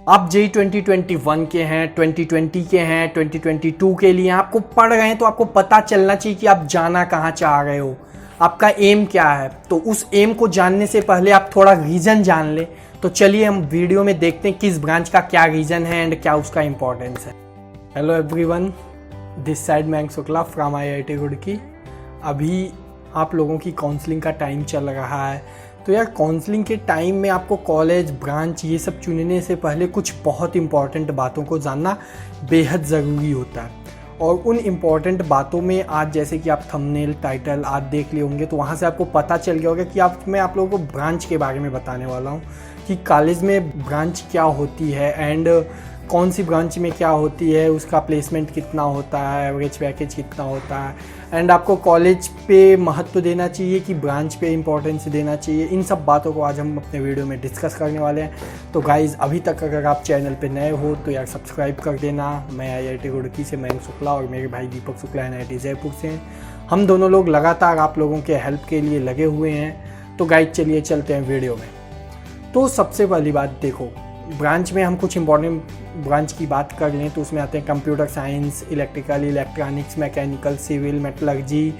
आप जेई 2021 के हैं, 2020 के हैं, 2022 के लिए आपको पढ़ रहे हैं तो आपको पता चलना चाहिए कि आप जाना कहाँ चाह रहे हो, आपका एम क्या है। तो उस एम को जानने से पहले आप थोड़ा रीज़न जान लें। तो चलिए हम वीडियो में देखते हैं किस ब्रांच का क्या रीज़न है एंड क्या उसका इम्पोर्टेंस है। Hello everyone, this side Mayank Shukla from IIT Roorkee. अभी आप लोगों की काउंसलिंग का टाइम चल रहा है, तो यार काउंसलिंग के टाइम में आपको कॉलेज, ब्रांच ये सब चुनने से पहले कुछ बहुत इंपॉर्टेंट बातों को जानना बेहद ज़रूरी होता है। और उन इम्पॉर्टेंट बातों में आज जैसे कि आप थंबनेल, टाइटल आज देख लिए होंगे, तो वहाँ से आपको पता चल गया होगा कि मैं आप लोगों को ब्रांच के बारे में बताने वाला हूँ कि कॉलेज में ब्रांच क्या होती है एंड कौन सी ब्रांच में क्या होती है, उसका प्लेसमेंट कितना होता है, एवरेज पैकेज कितना होता है एंड आपको कॉलेज पे महत्व देना चाहिए कि ब्रांच पे इम्पोर्टेंस देना चाहिए। इन सब बातों को आज हम अपने वीडियो में डिस्कस करने वाले हैं। तो गाइज़, अभी तक अगर आप चैनल पे नए हो तो यार सब्सक्राइब कर देना। मैं IIT रुड़की से मयंक शुक्ला और मेरे भाई दीपक शुक्ला NIT जयपुर से हैं। हम दोनों लोग लगातार आप लोगों के हेल्प के लिए लगे हुए हैं। तो गाइज चलिए चलते हैं वीडियो में। तो सबसे पहली बात देखो, ब्रांच में हम कुछ इंपॉर्टेंट ब्रांच की बात कर लें तो उसमें आते हैं computer science, electrical, electronics, mechanical, civil, metallurgy,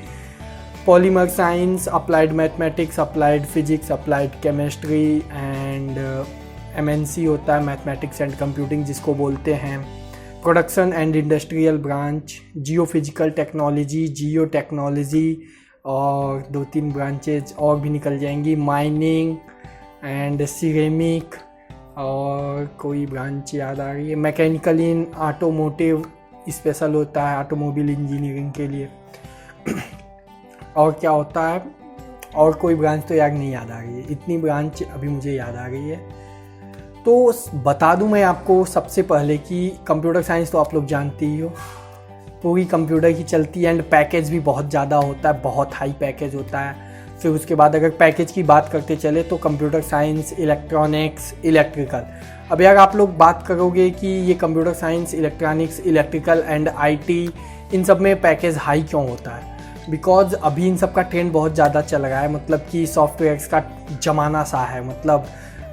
polymer science, applied mathematics, applied physics, applied chemistry and MNC होता है, मैथमेटिक्स एंड कंप्यूटिंग जिसको बोलते हैं, production and industrial branch, geophysical technology, geo technology और 2-3 ब्रांचेज और भी निकल जाएंगी, माइनिंग एंड सिरेमिक, और कोई ब्रांच याद आ रही है, मैकेनिकल इन ऑटोमोटिव स्पेशल होता है ऑटोमोबाइल इंजीनियरिंग के लिए। और क्या होता है, और कोई ब्रांच तो याद नहीं याद आ रही है, इतनी ब्रांच अभी मुझे याद आ रही है। तो बता दूं मैं आपको सबसे पहले कि कंप्यूटर साइंस तो आप लोग जानते ही हो, पूरी कंप्यूटर की चलती है एंड पैकेज भी बहुत ज़्यादा होता है, बहुत हाई पैकेज होता है। फिर उसके बाद अगर पैकेज की बात करते चले तो कंप्यूटर साइंस, इलेक्ट्रॉनिक्स, इलेक्ट्रिकल। अब यार आप लोग बात करोगे कि ये computer science, electronics, electrical and IT इन सब में पैकेज हाई क्यों होता है? बिकॉज अभी इन सब का ट्रेंड बहुत ज़्यादा चल रहा है, मतलब कि सॉफ्टवेयर्स का ज़माना सा है। मतलब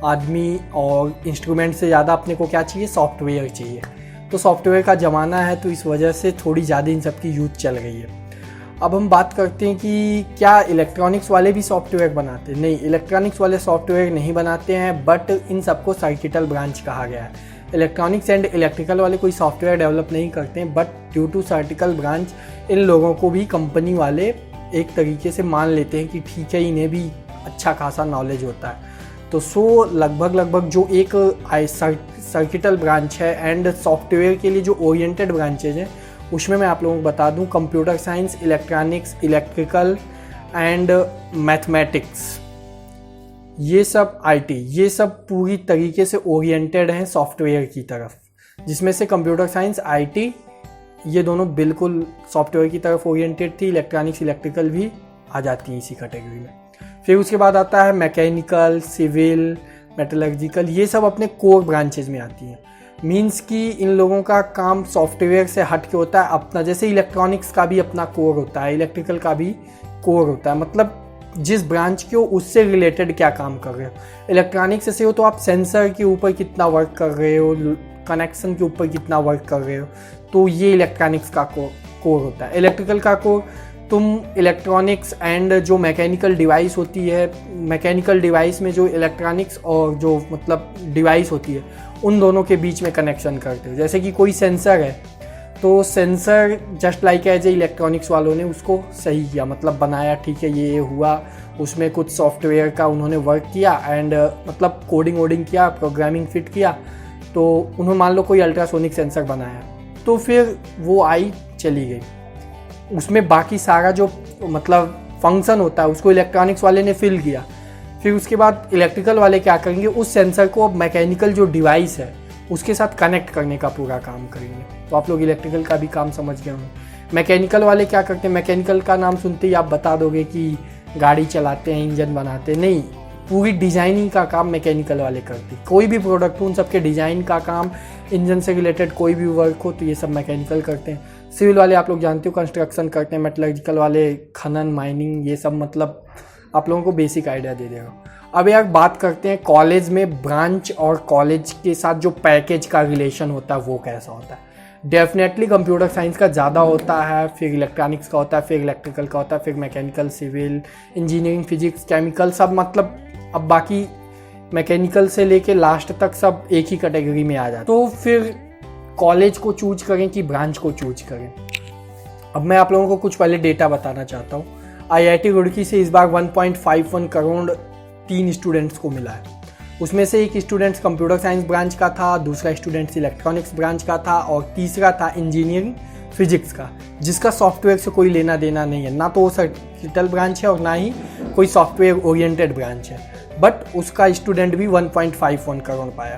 आदमी और इंस्ट्रूमेंट से ज़्यादा अपने को क्या चाहिए, सॉफ्टवेयर चाहिए। तो सॉफ्टवेयर का ज़माना है, तो इस वजह से थोड़ी ज़्यादा इन सब की यूज़ चल रही है। अब हम बात करते हैं कि क्या इलेक्ट्रॉनिक्स वाले भी सॉफ्टवेयर बनाते हैं? नहीं, इलेक्ट्रॉनिक्स वाले सॉफ्टवेयर नहीं बनाते हैं, बट इन सबको सर्किटल ब्रांच कहा गया है। इलेक्ट्रॉनिक्स एंड इलेक्ट्रिकल वाले कोई सॉफ्टवेयर डेवलप नहीं करते हैं, but due to circuital branch इन लोगों को भी कंपनी वाले एक तरीके से मान लेते हैं कि ठीक है, इन्हें भी अच्छा खासा नॉलेज होता है। तो लगभग जो एक सर्किटल ब्रांच है एंड सॉफ्टवेयर के लिए जो ओरिएंटेड ब्रांचेज हैं, उसमें मैं आप लोगों को बता दूं computer science, electronics, electrical and mathematics, ये सब IT, ये सब पूरी तरीके से ओरिएंटेड हैं सॉफ्टवेयर की तरफ, जिसमें से कंप्यूटर साइंस, IT ये दोनों बिल्कुल सॉफ्टवेयर की तरफ ओरिएंटेड थी। इलेक्ट्रॉनिक्स, इलेक्ट्रिकल भी आ जाती हैं इसी कैटेगरी में। फिर उसके बाद आता है मैकेनिकल, सिविल, मेटलर्जिकल, ये सब अपने कोर ब्रांचेज में आती हैं। मीन्स कि इन लोगों का काम सॉफ्टवेयर से हट के होता है अपना, जैसे इलेक्ट्रॉनिक्स का भी अपना कोर होता है, इलेक्ट्रिकल का भी कोर होता है। मतलब जिस ब्रांच के हो उससे रिलेटेड क्या काम कर रहे हो। इलेक्ट्रॉनिक्स से हो तो आप सेंसर के ऊपर कितना वर्क कर रहे हो, कनेक्शन के ऊपर कितना वर्क कर रहे हो, तो ये इलेक्ट्रॉनिक्स का कोर होता है। इलेक्ट्रिकल का कोर, तुम इलेक्ट्रॉनिक्स एंड जो मैकेनिकल डिवाइस होती है, मैकेनिकल डिवाइस में जो इलेक्ट्रॉनिक्स और जो मतलब डिवाइस होती है उन दोनों के बीच में कनेक्शन करते हो। जैसे कि कोई सेंसर है, तो sensor just like as a electronics वालों ने उसको सही किया, मतलब बनाया, ठीक है ये हुआ, उसमें कुछ सॉफ्टवेयर का उन्होंने वर्क किया एंड मतलब कोडिंग वोडिंग किया, प्रोग्रामिंग फिट किया। तो उन्होंने मान लो कोई अल्ट्रासोनिक सेंसर बनाया, तो फिर वो आई चली गई, उसमें बाकी सारा जो मतलब फंक्शन होता है उसको इलेक्ट्रॉनिक्स वाले ने फिल किया। फिर उसके बाद इलेक्ट्रिकल वाले क्या करेंगे, उस सेंसर को अब मैकेनिकल जो डिवाइस है उसके साथ कनेक्ट करने का पूरा काम करेंगे। तो आप लोग इलेक्ट्रिकल का भी काम समझ गए होंगे। मैकेनिकल वाले क्या करते हैं, मैकेनिकल का नाम सुनते ही आप बता दोगे कि गाड़ी चलाते हैं, इंजन बनाते हैं, नहीं, पूरी डिज़ाइनिंग का काम मैकेनिकल वाले करते हैं। कोई भी प्रोडक्ट हो उन सबके डिज़ाइन का काम, इंजन से रिलेटेड कोई भी वर्क हो तो ये सब मैकेनिकल करते हैं। सिविल वाले आप लोग जानते हो कंस्ट्रक्शन करते हैं, मेटलर्जिकल वाले खनन, माइनिंग, ये सब मतलब आप लोगों को बेसिक आइडिया दे देगा। अब यार बात करते हैं कॉलेज में ब्रांच और कॉलेज के साथ जो पैकेज का रिलेशन होता है वो कैसा होता है। डेफिनेटली कंप्यूटर साइंस का ज़्यादा होता है, फिर इलेक्ट्रॉनिक्स का होता है, फिर इलेक्ट्रिकल का होता है, फिर mechanical, civil engineering, physics, chemical, सब मतलब अब बाकी मैकेनिकल से लेके लास्ट तक सब एक ही कैटेगरी में आ जाता है। तो फिर कॉलेज को चूज करें कि ब्रांच को चूज करें। अब मैं आप लोगों को कुछ पहले डेटा बताना चाहता हूँ। IIT रुड़की से इस बार 1.51 करोड़ 3 स्टूडेंट्स को मिला है। उसमें से एक स्टूडेंट्स कंप्यूटर साइंस ब्रांच का था, दूसरा स्टूडेंट्स इलेक्ट्रॉनिक्स ब्रांच का था और तीसरा था इंजीनियरिंग फिजिक्स का, जिसका सॉफ्टवेयर से कोई लेना देना नहीं है। ना तो वो सर्किटल ब्रांच है और ना ही कोई सॉफ्टवेयर ओरिएंटेड ब्रांच है, बट उसका स्टूडेंट भी 1.51 करोड़ पाया।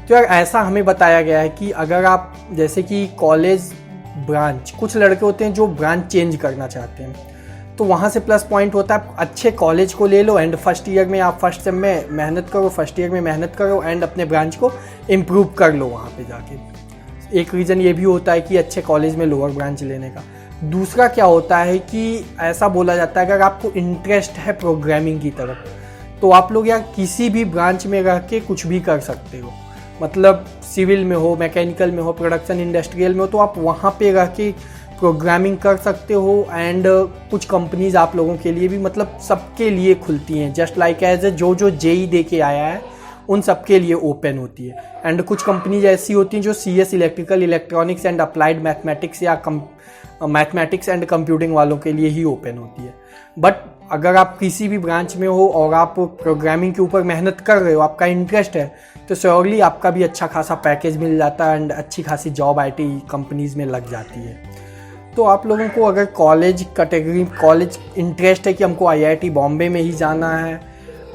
तो यार ऐसा हमें बताया गया है कि अगर आप जैसे कि कॉलेज ब्रांच, कुछ लड़के होते हैं जो ब्रांच चेंज करना चाहते हैं, तो वहाँ से प्लस पॉइंट होता है अच्छे कॉलेज को ले लो एंड फर्स्ट ईयर में आप फर्स्ट सेम में मेहनत करो, फर्स्ट ईयर में मेहनत करो एंड अपने ब्रांच को इम्प्रूव कर लो वहाँ पे जाके। एक रीज़न ये भी होता है कि अच्छे कॉलेज में लोअर ब्रांच लेने का। दूसरा क्या होता है कि ऐसा बोला जाता है अगर आपको इंटरेस्ट है प्रोग्रामिंग की तरफ तो आप लोग यार किसी भी ब्रांच में रह के कुछ भी कर सकते हो। मतलब सिविल में हो, मैकेनिकल में हो, प्रोडक्शन इंडस्ट्रियल में हो, तो आप वहाँ पे रह के प्रोग्रामिंग कर सकते हो एंड कुछ कंपनीज आप लोगों के लिए भी मतलब सबके लिए खुलती हैं। जस्ट लाइक एज जो जेई दे के आया है उन सबके लिए ओपन होती है। एंड कुछ कंपनीज ऐसी होती हैं जो CS electrical, electronics and applied mathematics या मैथमेटिक्स एंड कंप्यूटिंग वालों के लिए ही ओपन होती है। बट अगर आप किसी भी ब्रांच में हो और आप प्रोग्रामिंग के ऊपर मेहनत कर रहे हो, आपका इंटरेस्ट है, तो श्योरली आपका भी अच्छा खासा पैकेज मिल जाता है एंड अच्छी खासी जॉब IT कंपनीज में लग जाती है। तो आप लोगों को अगर कॉलेज कैटेगरी, कॉलेज इंटरेस्ट है कि हमको IIT बॉम्बे में ही जाना है,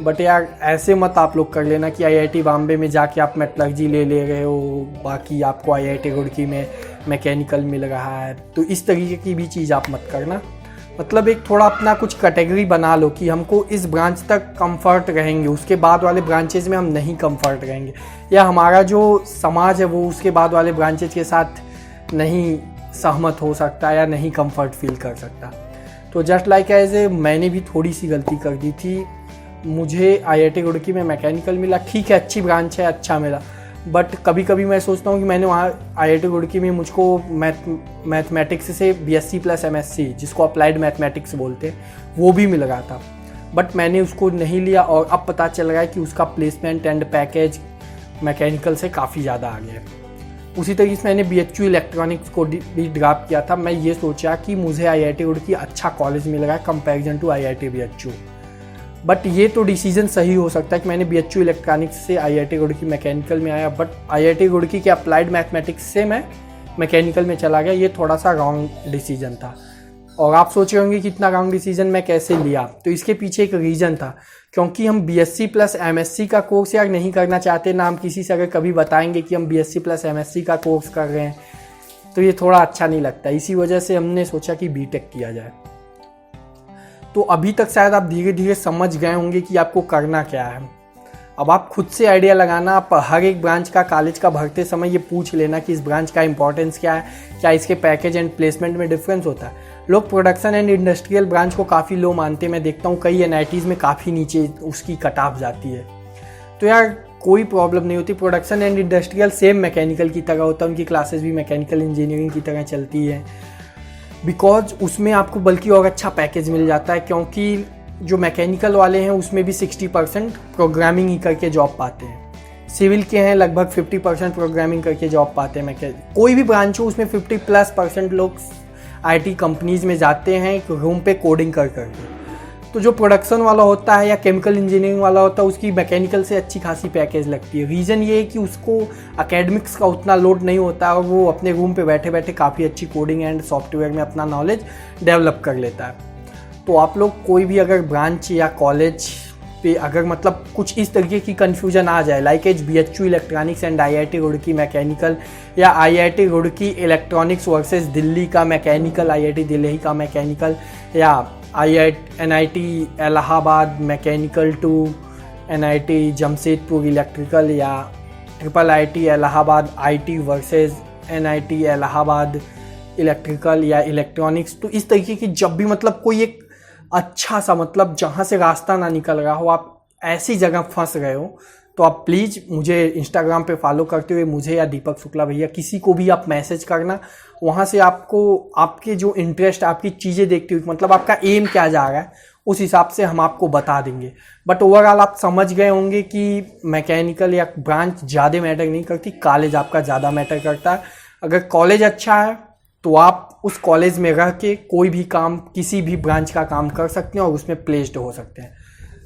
बट यार ऐसे मत आप लोग कर लेना कि IIT बॉम्बे में जाके आप मेटलर्जी ले रहे हो, बाकी आपको IIT रुड़की में मैकेनिकल मिल रहा है। तो इस तरीके की भी चीज़ आप मत करना। मतलब एक थोड़ा अपना कुछ कैटेगरी बना लो कि हमको इस ब्रांच तक कंफर्ट रहेंगे, उसके बाद वाले ब्रांचेज में हम नहीं कंफर्ट रहेंगे, या हमारा जो समाज है वो उसके बाद वाले ब्रांचेज के साथ नहीं सहमत हो सकता या नहीं कंफर्ट फील कर सकता। तो जस्ट लाइक एज मैंने भी थोड़ी सी गलती कर दी थी। मुझे IIT रुड़की में मैकेनिकल मिला, ठीक है अच्छी ब्रांच है, अच्छा मिला, बट कभी कभी मैं सोचता हूँ कि मैंने वहाँ IIT रुड़की में मुझको मैथमेटिक्स से BSc प्लस MSc, जिसको अप्लाइड मैथमेटिक्स बोलते हैं, वो भी मिल रहा था, बट मैंने उसको नहीं लिया और अब पता चल रहा है कि उसका प्लेसमेंट एंड पैकेज मैकेनिकल से काफ़ी ज़्यादा आ गया है। उसी तरीके से मैंने BHU इलेक्ट्रॉनिक्स को भी ड्रॉप किया था। मैं ये सोचा कि मुझे IIT रुड़की अच्छा कॉलेज मिल रहा है comparison to IIT BHU, but ये तो डिसीजन सही हो सकता है कि मैंने BHU इलेक्ट्रॉनिक्स से IIT रुड़की मैकेनिकल में आया, बट IIT रुड़की के अप्लाइड मैथमेटिक्स से मैं मैकेनिकल में चला गया। ये थोड़ा सा रॉन्ग डिसीजन था। और आप सोच रहे होंगे कि इतना रॉन्ग डिसीजन मैं कैसे लिया, तो इसके पीछे एक रीज़न था, क्योंकि हम BSc प्लस MSc का कोर्स यार नहीं करना चाहते ना। हम किसी से अगर कभी बताएंगे कि हम BSc प्लस MSc का कोर्स कर रहे हैं तो ये थोड़ा अच्छा नहीं लगता। इसी वजह से हमने सोचा कि BTech किया जाए। तो अभी तक शायद आप धीरे धीरे समझ गए होंगे कि आपको करना क्या है। अब आप खुद से आइडिया लगाना। आप हर एक ब्रांच का कॉलेज का भरते समय ये पूछ लेना कि इस ब्रांच का इंपॉर्टेंस क्या है, क्या इसके पैकेज एंड प्लेसमेंट में डिफरेंस होता है। लोग प्रोडक्शन एंड इंडस्ट्रियल ब्रांच को काफ़ी लो मानते हैं। मैं देखता हूँ कई NITs में काफ़ी नीचे उसकी कट ऑफ जाती है। तो यार कोई प्रॉब्लम नहीं होती। Production and industrial same mechanical की तरह होता है, उनकी क्लासेस भी मैकेनिकल इंजीनियरिंग की तरह चलती है, बिकॉज उसमें आपको बल्कि और अच्छा पैकेज मिल जाता है, क्योंकि जो मैकेनिकल वाले हैं उसमें भी 60% प्रोग्रामिंग ही करके जॉब पाते हैं। सिविल के हैं लगभग 50% प्रोग्रामिंग करके जॉब पाते हैं। कोई भी ब्रांच हो उसमें 50+% लोग IT कंपनीज में जाते हैं एक रूम पे कोडिंग कर करके। तो जो प्रोडक्शन वाला होता है या केमिकल इंजीनियरिंग वाला होता है उसकी मैकेनिकल से अच्छी खासी पैकेज लगती है। रीज़न ये है कि उसको एकेडमिक्स का उतना लोड नहीं होता और वो अपने रूम पे बैठे बैठे काफ़ी अच्छी कोडिंग एंड सॉफ्टवेयर में अपना नॉलेज डेवलप कर लेता है। तो आप लोग कोई भी अगर ब्रांच या कॉलेज पे अगर मतलब कुछ इस तरीके की कन्फ्यूजन आ जाए, like as BHU electronics and IIT Roorkee mechanical, या IIT Roorkee electronics versus Delhi का मैकेनिकल, IIT दिल्ली का मैकेनिकल, या NIT Allahabad mechanical to NIT Jamshedpur electrical, या IIT Allahabad IT versus NIT Allahabad electrical या इलेक्ट्रॉनिक्स। तो इस तरीके की जब भी मतलब कोई एक अच्छा सा मतलब जहाँ से रास्ता ना निकल रहा हो, आप ऐसी जगह फंस गए हो तो आप प्लीज़ मुझे इंस्टाग्राम पे फॉलो करते हुए मुझे या दीपक शुक्ला भैया किसी को भी आप मैसेज करना। वहाँ से आपको आपके जो इंटरेस्ट, आपकी चीज़ें देखते हुए, मतलब आपका एम क्या जा रहा है, उस हिसाब से हम आपको बता देंगे। बट ओवरऑल आप समझ गए होंगे कि मैकेनिकल या ब्रांच ज़्यादा मैटर नहीं करती, कॉलेज आपका ज़्यादा मैटर करता है। अगर कॉलेज अच्छा है तो आप उस कॉलेज में रह के कोई भी काम, किसी भी ब्रांच का काम कर सकते हैं और उसमें प्लेस्ड हो सकते हैं।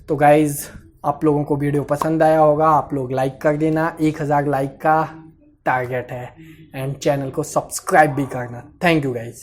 तो गाइज़, आप लोगों को वीडियो पसंद आया होगा, आप लोग लाइक कर देना, 1000 लाइक का टारगेट है, एंड चैनल को सब्सक्राइब भी करना। Thank you guys.